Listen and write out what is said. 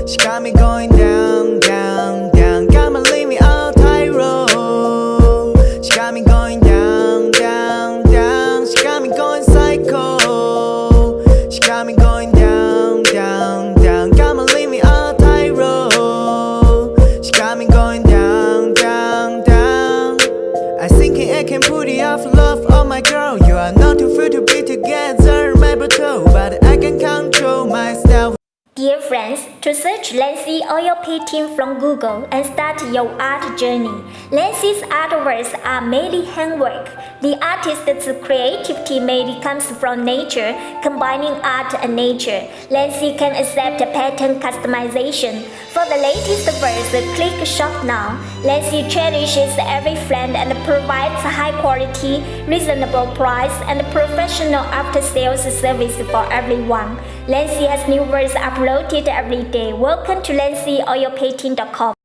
She got me going down, down, down. Got me leaving on a tight road. She got me going down, down, down. She got me going psycho. She got me going down, down, down. Got me leaving on a tight road. She got me going down, down, down. I thinking I can put it off love, oh my girl. You are not too free to be together, my brutal, but I can control myself. Dear friends, to search Lancy oil painting from Google and start your art journey. Lancy's artworks are mainly handwork. The artist's creativity mainly comes from nature, combining art and nature. Lancy can accept pattern customization. For the latest verse, click shop now. Lancy cherishes every friend and provides high quality, reasonable price, and professional after-sales service for everyone. Lancy has new verses uploaded every day. Welcome to lancyoilpainting.com.